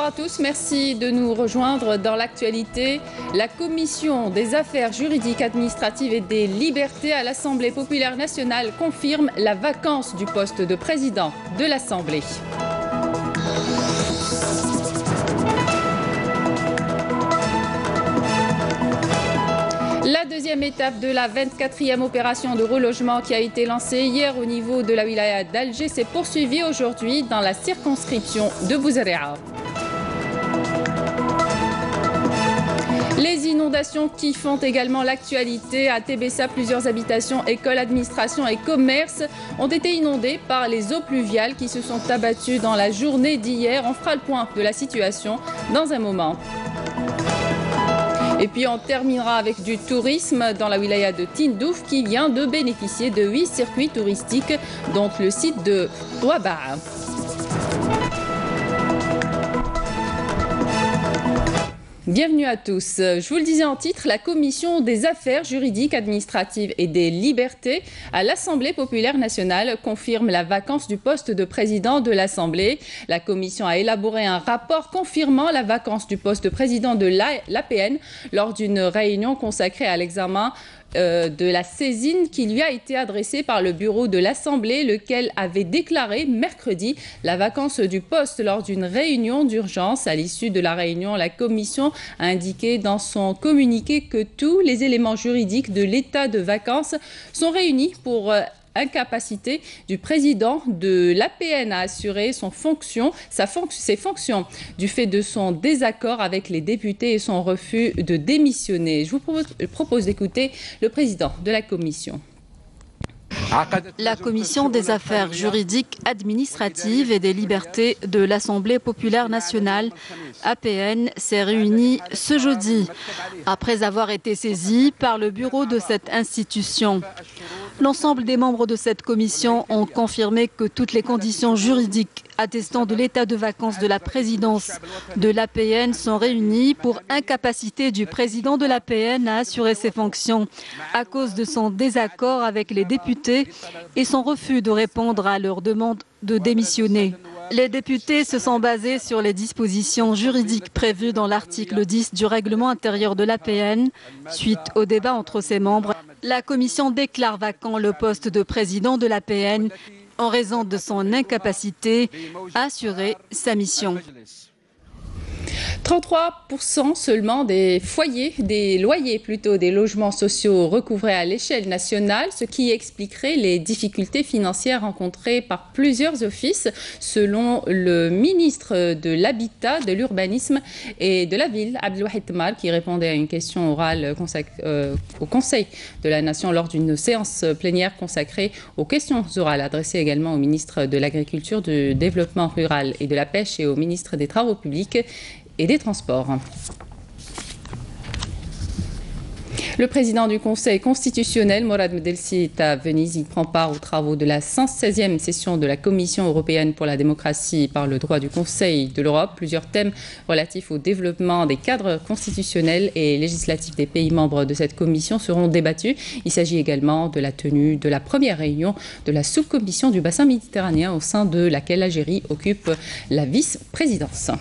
Bonsoir à tous, merci de nous rejoindre dans l'actualité. La Commission des affaires juridiques, administratives et des libertés à l'Assemblée populaire nationale confirme la vacance du poste de président de l'Assemblée. La deuxième étape de la 24e opération de relogement qui a été lancée hier au niveau de la wilaya d'Alger s'est poursuivie aujourd'hui dans la circonscription de Bouzaréa. Les inondations qui font également l'actualité à Tébessa, plusieurs habitations, écoles, administrations et commerces ont été inondées par les eaux pluviales qui se sont abattues dans la journée d'hier. On fera le point de la situation dans un moment. Et puis on terminera avec du tourisme dans la wilaya de Tindouf qui vient de bénéficier de 8 circuits touristiques, dont le site de Touaba. Bienvenue à tous. Je vous le disais en titre, la Commission des affaires juridiques, administratives et des libertés à l'Assemblée populaire nationale confirme la vacance du poste de président de l'Assemblée. La Commission a élaboré un rapport confirmant la vacance du poste de président de l'APN lors d'une réunion consacrée à l'examen de la saisine qui lui a été adressée par le bureau de l'Assemblée, lequel avait déclaré mercredi la vacance du poste lors d'une réunion d'urgence. À l'issue de la réunion, la Commission a indiqué dans son communiqué que tous les éléments juridiques de l'état de vacance sont réunis pour incapacité du président de l'APN à assurer ses fonctions du fait de son désaccord avec les députés et son refus de démissionner. Je vous propose d'écouter le président de la commission. La Commission des affaires juridiques, administratives et des libertés de l'Assemblée populaire nationale, APN, s'est réunie ce jeudi, après avoir été saisie par le bureau de cette institution. L'ensemble des membres de cette commission ont confirmé que toutes les conditions juridiques attestant de l'état de vacance de la présidence de l'APN sont réunies pour incapacité du président de l'APN à assurer ses fonctions à cause de son désaccord avec les députés et son refus de répondre à leur demande de démissionner. Les députés se sont basés sur les dispositions juridiques prévues dans l'article 10 du règlement intérieur de l'APN. Suite au débat entre ses membres, la commission déclare vacant le poste de président de l'APN en raison de son incapacité à assurer sa mission. 33% seulement des loyers des logements sociaux recouvrés à l'échelle nationale, ce qui expliquerait les difficultés financières rencontrées par plusieurs offices, selon le ministre de l'Habitat, de l'Urbanisme et de la Ville, Abdelwahid Temmal, qui répondait à une question orale au Conseil de la Nation lors d'une séance plénière consacrée aux questions orales, adressées également au ministre de l'Agriculture, du Développement rural et de la Pêche et au ministre des Travaux publics et des Transports. Le président du Conseil constitutionnel, Morad Medelsi, est à Venise. Il prend part aux travaux de la 116e session de la Commission européenne pour la démocratie par le droit du Conseil de l'Europe. Plusieurs thèmes relatifs au développement des cadres constitutionnels et législatifs des pays membres de cette commission seront débattus. Il s'agit également de la tenue de la première réunion de la sous-commission du bassin méditerranéen au sein de laquelle l'Algérie occupe la vice-présidence.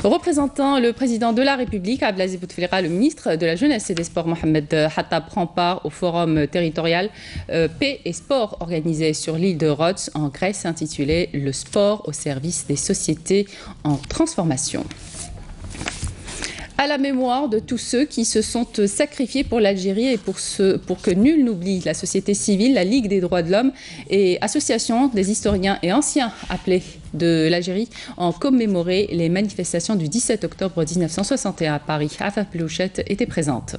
Représentant le président de la République, Abdelaziz Bouteflika, le ministre de la Jeunesse et des Sports, Mohamed Hattab, prend part au forum territorial Paix et Sport organisé sur l'île de Rhodes en Grèce, intitulé « Le sport au service des sociétés en transformation ». À la mémoire de tous ceux qui se sont sacrifiés pour l'Algérie et pour que nul n'oublie la société civile, la Ligue des droits de l'homme et Association des historiens et anciens appelés de l'Algérie ont commémoré les manifestations du 17 octobre 1961 à Paris. Afaf Blouchette était présente.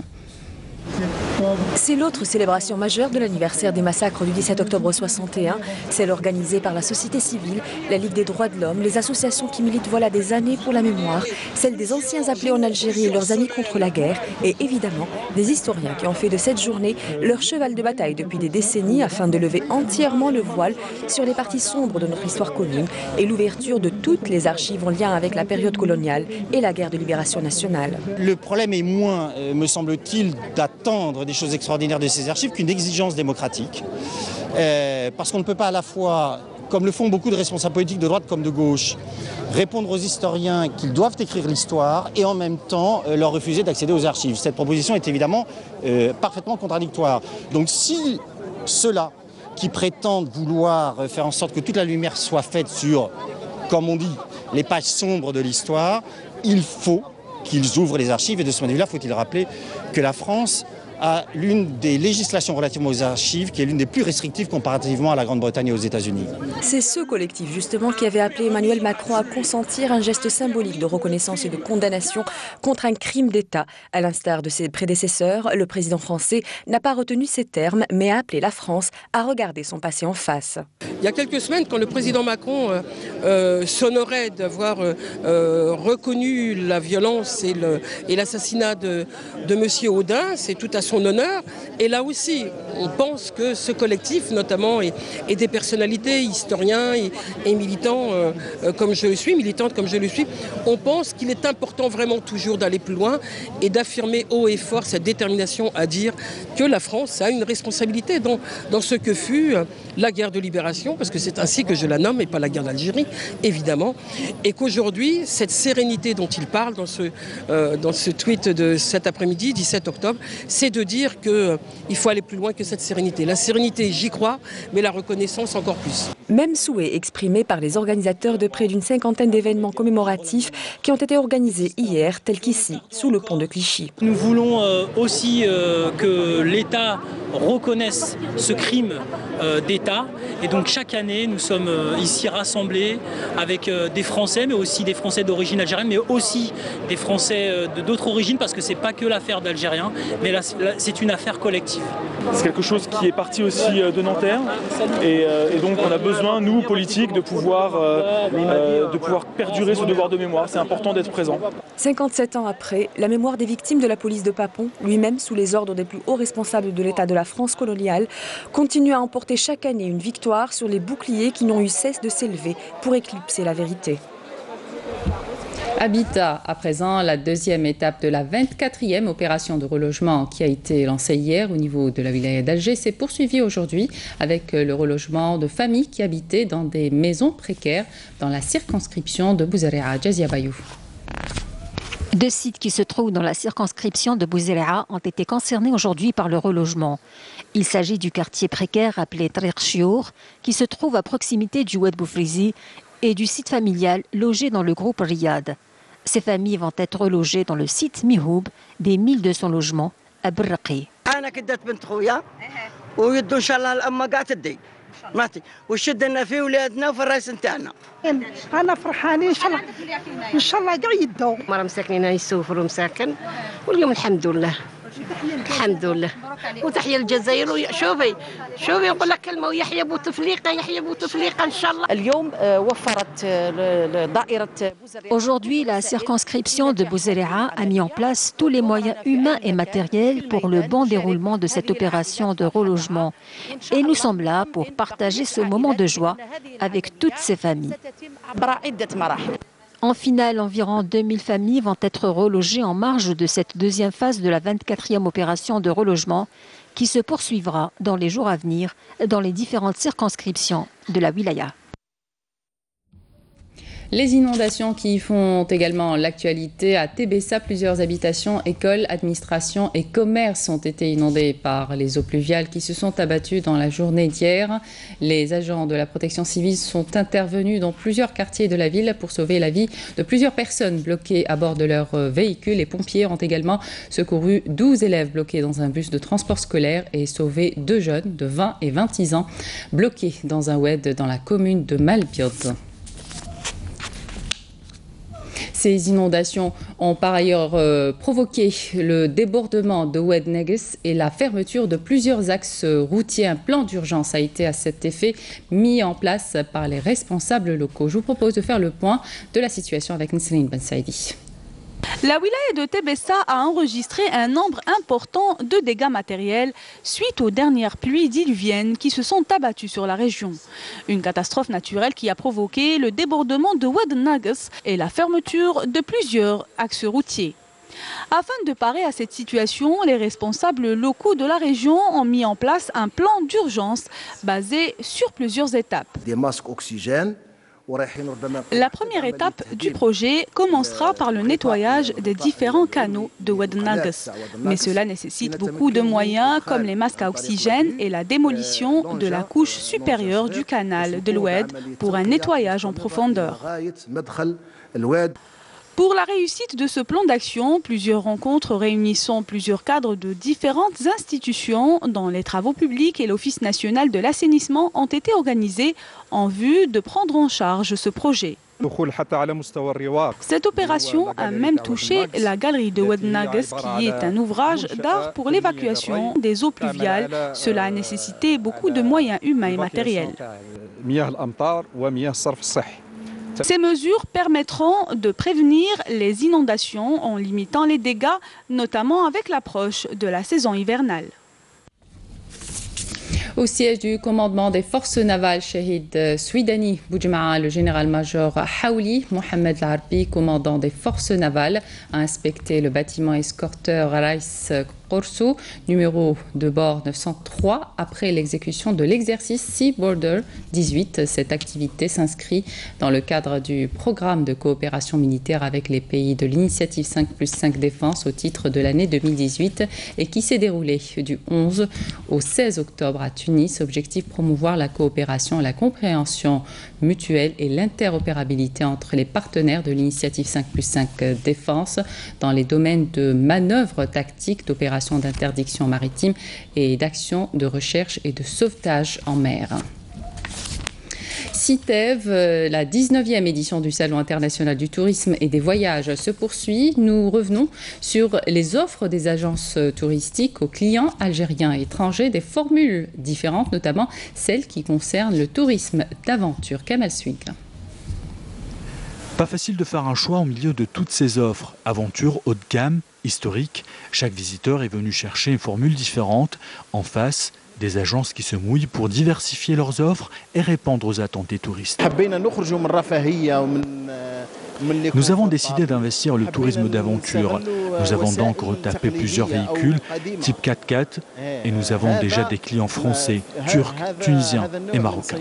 C'est l'autre célébration majeure de l'anniversaire des massacres du 17 octobre 61, celle organisée par la société civile, la Ligue des droits de l'homme, les associations qui militent voilà des années pour la mémoire, celle des anciens appelés en Algérie et leurs amis contre la guerre, et évidemment des historiens qui ont fait de cette journée leur cheval de bataille depuis des décennies afin de lever entièrement le voile sur les parties sombres de notre histoire commune et l'ouverture de toutes les archives en lien avec la période coloniale et la guerre de libération nationale. Le problème est moins, me semble-t-il, d'attendre des choses extraordinaires de ces archives qu'une exigence démocratique. parce qu'on ne peut pas à la fois, comme le font beaucoup de responsables politiques de droite comme de gauche, répondre aux historiens qu'ils doivent écrire l'histoire et en même temps leur refuser d'accéder aux archives. Cette proposition est évidemment parfaitement contradictoire. Donc si ceux-là qui prétendent vouloir faire en sorte que toute la lumière soit faite sur, comme on dit, les pages sombres de l'histoire, il faut qu'ils ouvrent les archives. Et de ce point de vue-là, faut-il rappeler que la France a l'une des législations relatives aux archives qui est l'une des plus restrictives comparativement à la Grande-Bretagne et aux États-Unis. C'est ce collectif justement qui avait appelé Emmanuel Macron à consentir un geste symbolique de reconnaissance et de condamnation contre un crime d'État. À l'instar de ses prédécesseurs, le président français n'a pas retenu ces termes, mais a appelé la France à regarder son passé en face. Il y a quelques semaines, quand le président Macron s'honorait d'avoir reconnu la violence et l'assassinat de M. Audin, c'est tout à son honneur. Et là aussi, on pense que ce collectif, notamment, et des personnalités, historiens et militants comme je le suis, militantes comme je le suis, on pense qu'il est important vraiment toujours d'aller plus loin et d'affirmer haut et fort cette détermination à dire que la France a une responsabilité dans ce que fut la guerre de libération, parce que c'est ainsi que je la nomme et pas la guerre d'Algérie, évidemment, et qu'aujourd'hui, cette sérénité dont il parle dans ce tweet de cet après-midi, 17 octobre, c'est de dire qu'il faut aller plus loin que cette sérénité. La sérénité, j'y crois, mais la reconnaissance encore plus. Même souhait exprimé par les organisateurs de près d'une cinquantaine d'événements commémoratifs qui ont été organisés hier, tels qu'ici, sous le pont de Clichy. Nous voulons aussi que l'État reconnaisse ce crime d'État. Et donc chaque année, nous sommes ici rassemblés avec des Français, mais aussi des Français d'origine algérienne, mais aussi des Français d'autres origines, parce que c'est pas que l'affaire d'Algériens, mais là, c'est une affaire collective. C'est quelque chose qui est parti aussi de Nanterre, et donc on a besoin, nous, politiques, de pouvoir perdurer ce devoir de mémoire. C'est important d'être présent. 57 ans après, la mémoire des victimes de la police de Papon, lui-même sous les ordres des plus hauts responsables de l'État de la France coloniale, continue à emporter chaque année une victoire sur les boucliers qui n'ont eu cesse de s'élever pour éclipser la vérité. Habitat, à présent, la deuxième étape de la 24e opération de relogement qui a été lancée hier au niveau de la wilaya d'Alger s'est poursuivie aujourd'hui avec le relogement de familles qui habitaient dans des maisons précaires dans la circonscription de Bouzaréa. Jazia Bayou. Deux sites qui se trouvent dans la circonscription de Bouzaréa ont été concernés aujourd'hui par le relogement. Il s'agit du quartier précaire appelé Tariq Chiour, qui se trouve à proximité du Oued Boufrizi, et du site familial logé dans le groupe Riyad. Ces familles vont être relogées dans le site Mihoub des 1200 logements à Berraqi. وشدنا فيه ولادنا وفي الراس نتاعنا انا فرحانين ان شاء الله كاع يدوا مرا مساكنين يسوفروا مساكن واليوم الحمد لله الحمد لله وتحيا الجزائر. شوفي نقول لك كلمه ويحيى بوتفليقه يحيى بوتفليقه ان شاء الله. اليوم وفرت دائره Aujourd'hui, la circonscription de Bouzaréa a mis en place tous les moyens humains et matériels pour le bon déroulement de cette opération de relogement. Et nous sommes là pour partager ce moment de joie avec toutes ces familles. En finale, environ 2000 familles vont être relogées en marge de cette deuxième phase de la 24e opération de relogement qui se poursuivra dans les jours à venir dans les différentes circonscriptions de la wilaya. Les inondations qui font également l'actualité à Tébessa, plusieurs habitations, écoles, administrations et commerces ont été inondés par les eaux pluviales qui se sont abattues dans la journée d'hier. Les agents de la protection civile sont intervenus dans plusieurs quartiers de la ville pour sauver la vie de plusieurs personnes bloquées à bord de leur véhicule. Les pompiers ont également secouru 12 élèves bloqués dans un bus de transport scolaire et sauvé 2 jeunes de 20 et 26 ans bloqués dans un oued dans la commune de Malpiot. Ces inondations ont par ailleurs provoqué le débordement de Oued Negues et la fermeture de plusieurs axes routiers. Un plan d'urgence a été à cet effet mis en place par les responsables locaux. Je vous propose de faire le point de la situation avec Nisrine Ben Saïdi. La wilaya de Tébessa a enregistré un nombre important de dégâts matériels suite aux dernières pluies diluviennes qui se sont abattues sur la région. Une catastrophe naturelle qui a provoqué le débordement de Oued Negues et la fermeture de plusieurs axes routiers. Afin de parer à cette situation, les responsables locaux de la région ont mis en place un plan d'urgence basé sur plusieurs étapes. Des masques oxygène. La première étape du projet commencera par le nettoyage des différents canaux de Oued Nagues. Mais cela nécessite beaucoup de moyens comme les masques à oxygène et la démolition de la couche supérieure du canal de l'Oued pour un nettoyage en profondeur. Pour la réussite de ce plan d'action, plusieurs rencontres réunissant plusieurs cadres de différentes institutions, dont les travaux publics et l'Office national de l'assainissement, ont été organisées en vue de prendre en charge ce projet. Cette opération a même touché la galerie de Oued Nagues, qui est un ouvrage d'art pour l'évacuation des eaux pluviales. Cela a nécessité beaucoup de moyens humains et matériels. Ces mesures permettront de prévenir les inondations en limitant les dégâts, notamment avec l'approche de la saison hivernale. Au siège du commandement des forces navales Shahid Souidani Boujma'a, le général-major Haouli Mohamed Larbi, commandant des forces navales, a inspecté le bâtiment escorteur Raïs Korso, numéro de bord 903, après l'exécution de l'exercice Sea Border 18. Cette activité s'inscrit dans le cadre du programme de coopération militaire avec les pays de l'initiative 5+5 défense au titre de l'année 2018 et qui s'est déroulé du 11 au 16 octobre à Tunis. Objectif: promouvoir la coopération, la compréhension mutuelle et l'interopérabilité entre les partenaires de l'initiative 5+5 défense dans les domaines de manœuvres tactiques, d'opérations d'interdiction maritime et d'actions de recherche et de sauvetage en mer. CITEV, la 19e édition du Salon international du tourisme et des voyages se poursuit. Nous revenons sur les offres des agences touristiques aux clients algériens et étrangers, des formules différentes, notamment celles qui concernent le tourisme d'aventure. Kamal Swing. Pas facile de faire un choix au milieu de toutes ces offres. Aventure haut de gamme, historique, chaque visiteur est venu chercher une formule différente. En face, des agences qui se mouillent pour diversifier leurs offres et répondre aux attentes des touristes. Nous avons décidé d'investir le tourisme d'aventure. Nous avons donc retapé plusieurs véhicules type 4x4 et nous avons déjà des clients français, turcs, tunisiens et marocains.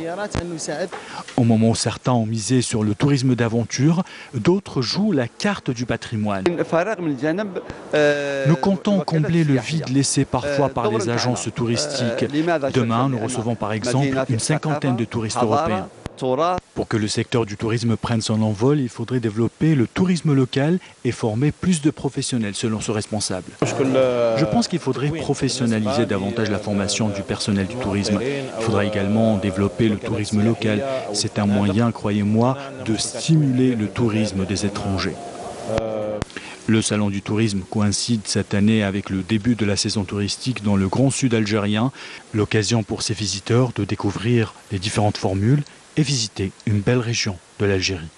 Au moment où certains ont misé sur le tourisme d'aventure, d'autres jouent la carte du patrimoine. Nous comptons combler le vide laissé parfois par les agences touristiques. Demain, nous recevons par exemple une cinquantaine de touristes européens. Pour que le secteur du tourisme prenne son envol, il faudrait développer le tourisme local et former plus de professionnels, selon ce responsable. Je pense qu'il faudrait professionnaliser davantage la formation du personnel du tourisme. Il faudra également développer le tourisme local. C'est un moyen, croyez-moi, de stimuler le tourisme des étrangers. Le salon du tourisme coïncide cette année avec le début de la saison touristique dans le Grand Sud algérien, l'occasion pour ses visiteurs de découvrir les différentes formules et visiter une belle région de l'Algérie.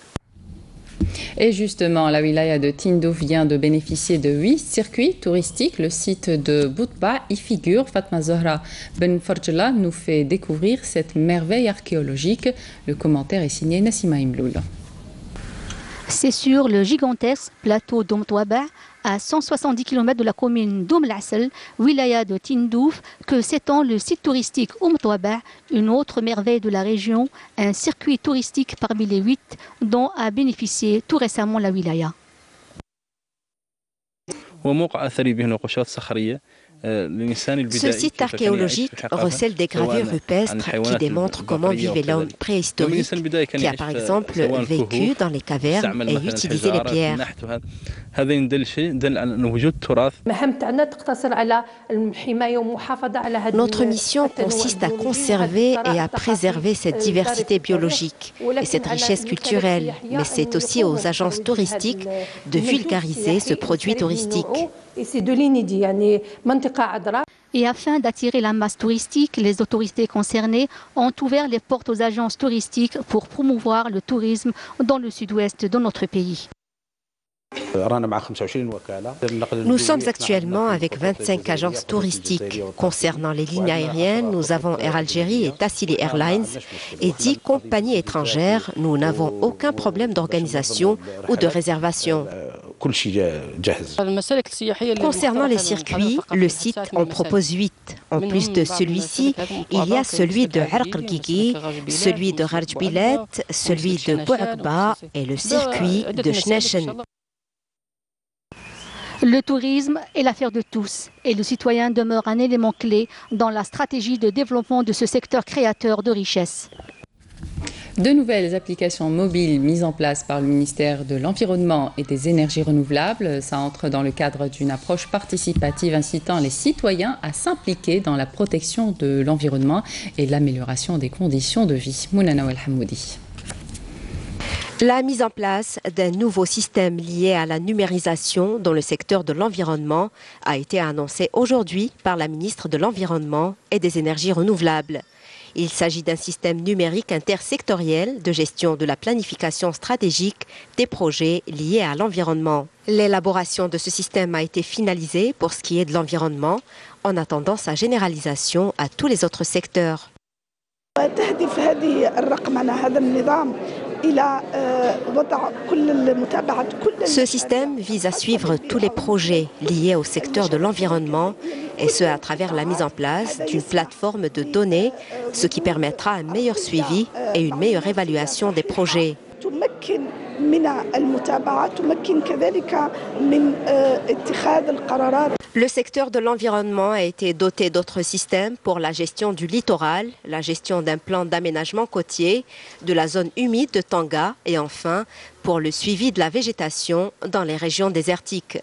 Et justement, la wilaya de Tindouf vient de bénéficier de 8 circuits touristiques. Le site de Boutba y figure. Fatma Zahra Ben Farjla nous fait découvrir cette merveille archéologique. Le commentaire est signé Nassima Imloul. C'est sur le gigantesque plateau d'Oum Touaba, à 170 km de la commune d'Oum Lassel, wilaya de Tindouf, que s'étend le site touristique Oum Touaba, une autre merveille de la région, un circuit touristique parmi les 8 dont a bénéficié tout récemment la wilaya. Ce site archéologique recèle des gravures rupestres qui démontrent comment vivait l'homme préhistorique qui a par exemple vécu dans les cavernes et utilisé les pierres. Notre mission consiste à conserver et à préserver cette diversité biologique et cette richesse culturelle, mais c'est aussi aux agences touristiques de vulgariser ce produit touristique. Et afin d'attirer la masse touristique, les autorités concernées ont ouvert les portes aux agences touristiques pour promouvoir le tourisme dans le sud-ouest de notre pays. Nous sommes actuellement avec 25 agences touristiques. Concernant les lignes aériennes, nous avons Air Algérie et Tassili Airlines et 10 compagnies étrangères. Nous n'avons aucun problème d'organisation ou de réservation. Concernant les circuits, le site en propose 8. En plus de celui-ci, il y a celui de Harqrkiki, celui de Rajbilet, celui de Bouakba et le circuit de Shneshen. Le tourisme est l'affaire de tous et le citoyen demeure un élément clé dans la stratégie de développement de ce secteur créateur de richesses. De nouvelles applications mobiles mises en place par le ministère de l'Environnement et des Énergies renouvelables. Ça entre dans le cadre d'une approche participative incitant les citoyens à s'impliquer dans la protection de l'environnement et l'amélioration des conditions de vie. Mounana Welhamoudi. La mise en place d'un nouveau système lié à la numérisation dans le secteur de l'environnement a été annoncée aujourd'hui par la ministre de l'Environnement et des Énergies renouvelables. Il s'agit d'un système numérique intersectoriel de gestion de la planification stratégique des projets liés à l'environnement. L'élaboration de ce système a été finalisée pour ce qui est de l'environnement, en attendant sa généralisation à tous les autres secteurs. Ce système vise à suivre tous les projets liés au secteur de l'environnement et ce à travers la mise en place d'une plateforme de données, ce qui permettra un meilleur suivi et une meilleure évaluation des projets. Le secteur de l'environnement a été doté d'autres systèmes pour la gestion du littoral, la gestion d'un plan d'aménagement côtier, de la zone humide de Tanga et enfin pour le suivi de la végétation dans les régions désertiques.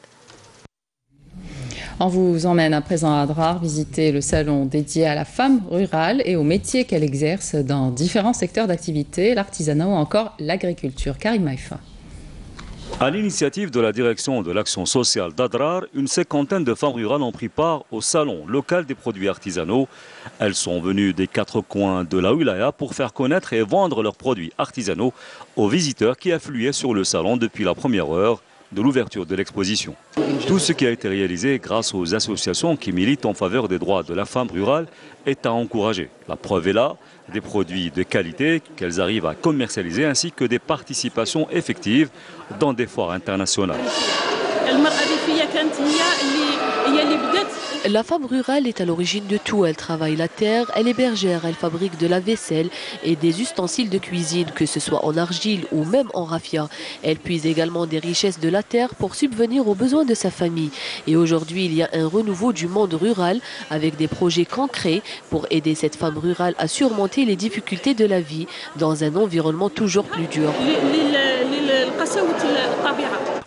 On vous emmène à présent à Adrar visiter le salon dédié à la femme rurale et aux métiers qu'elle exerce dans différents secteurs d'activité, l'artisanat ou encore l'agriculture. Karim Maïfa. À l'initiative de la direction de l'action sociale d'Adrar, une cinquantaine de femmes rurales ont pris part au salon local des produits artisanaux. Elles sont venues des 4 coins de la wilaya pour faire connaître et vendre leurs produits artisanaux aux visiteurs qui affluaient sur le salon depuis la première heure de l'ouverture de l'exposition. Tout ce qui a été réalisé grâce aux associations qui militent en faveur des droits de la femme rurale est à encourager. La preuve est là, des produits de qualité qu'elles arrivent à commercialiser ainsi que des participations effectives dans des foires internationales. La femme rurale est à l'origine de tout. Elle travaille la terre, elle est bergère, elle fabrique de la vaisselle et des ustensiles de cuisine, que ce soit en argile ou même en raffia. Elle puise également des richesses de la terre pour subvenir aux besoins de sa famille. Et aujourd'hui, il y a un renouveau du monde rural avec des projets concrets pour aider cette femme rurale à surmonter les difficultés de la vie dans un environnement toujours plus dur.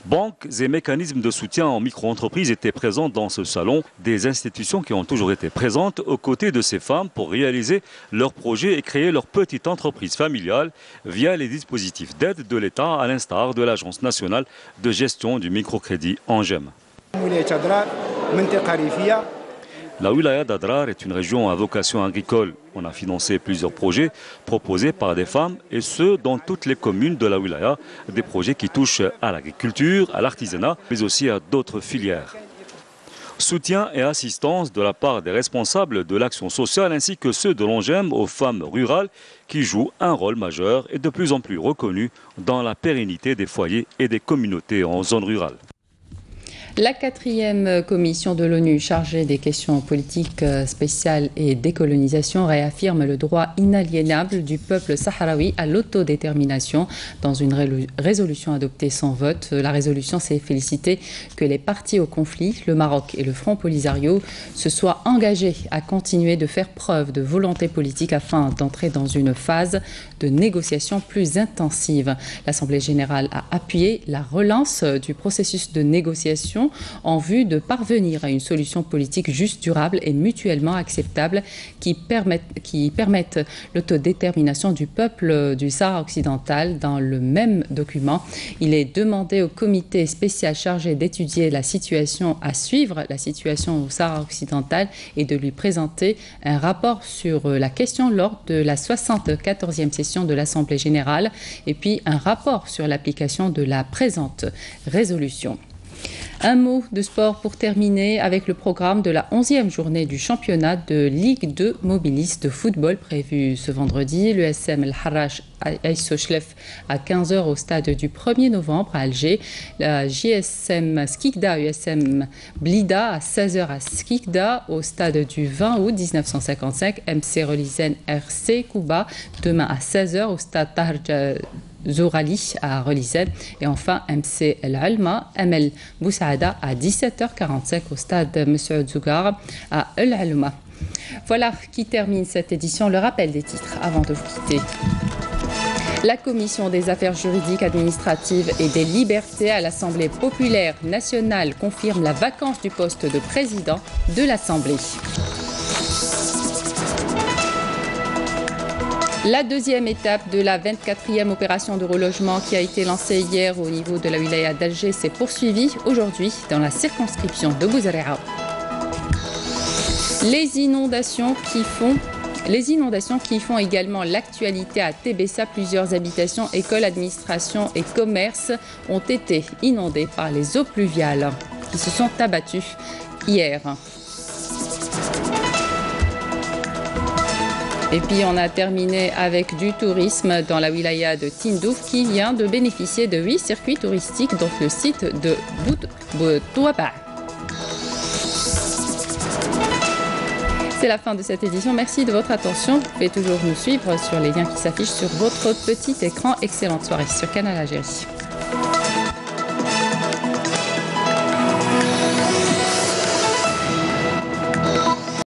Banques et mécanismes de soutien en micro-entreprises étaient présents dans ce salon. Des institutions qui ont toujours été présentes aux côtés de ces femmes pour réaliser leurs projets et créer leur petite entreprise familiale via les dispositifs d'aide de l'État à l'instar de l'Agence nationale de gestion du microcrédit ANGEM. La wilaya d'Adrar est une région à vocation agricole. On a financé plusieurs projets proposés par des femmes et ce, dans toutes les communes de la wilaya. Des projets qui touchent à l'agriculture, à l'artisanat, mais aussi à d'autres filières. Soutien et assistance de la part des responsables de l'action sociale ainsi que ceux de l'ANGEM aux femmes rurales qui jouent un rôle majeur et de plus en plus reconnu dans la pérennité des foyers et des communautés en zone rurale. La 4e commission de l'ONU chargée des questions politiques spéciales et décolonisation réaffirme le droit inaliénable du peuple sahraoui à l'autodétermination dans une résolution adoptée sans vote. La résolution s'est félicitée que les partis au conflit, le Maroc et le Front Polisario, se soient engagés à continuer de faire preuve de volonté politique afin d'entrer dans une phase de négociation plus intensive. L'Assemblée générale a appuyé la relance du processus de négociation en vue de parvenir à une solution politique juste, durable et mutuellement acceptable qui permette l'autodétermination du peuple du Sahara occidental. Dans le même document, il est demandé au comité spécial chargé d'étudier la situation à suivre, la situation au Sahara occidental, et de lui présenter un rapport sur la question lors de la 74e session de l'Assemblée générale et puis un rapport sur l'application de la présente résolution. Un mot de sport pour terminer avec le programme de la 11e journée du championnat de Ligue 2 mobiliste de football prévu ce vendredi. L'USM El Harrach Aïsso-Chlef à 15h au stade du 1er novembre à Alger. La JSM Skikda USM Blida à 16h à Skikda au stade du 20 août 1955. MC Relisen RC Kouba demain à 16h au stade Tahar Zourali à Relisen. Et enfin, MC El Alma, ML Boussaada à 17h45 au stade Monsieur Zougar à El Alma. Voilà qui termine cette édition. Le rappel des titres avant de vous quitter. La Commission des affaires juridiques, administratives et des libertés à l'Assemblée populaire nationale confirme la vacance du poste de président de l'Assemblée. La deuxième étape de la 24e opération de relogement qui a été lancée hier au niveau de la wilaya d'Alger s'est poursuivie aujourd'hui dans la circonscription de Bouzaréa. Les inondations qui font également l'actualité à Tébessa, plusieurs habitations, écoles, administrations et commerces ont été inondées par les eaux pluviales qui se sont abattues hier. Et puis on a terminé avec du tourisme dans la wilaya de Tindouf qui vient de bénéficier de 8 circuits touristiques, dont le site de Boutouaba. C'est la fin de cette édition. Merci de votre attention. Vous pouvez toujours nous suivre sur les liens qui s'affichent sur votre petit écran. Excellente soirée sur Canal Algérie.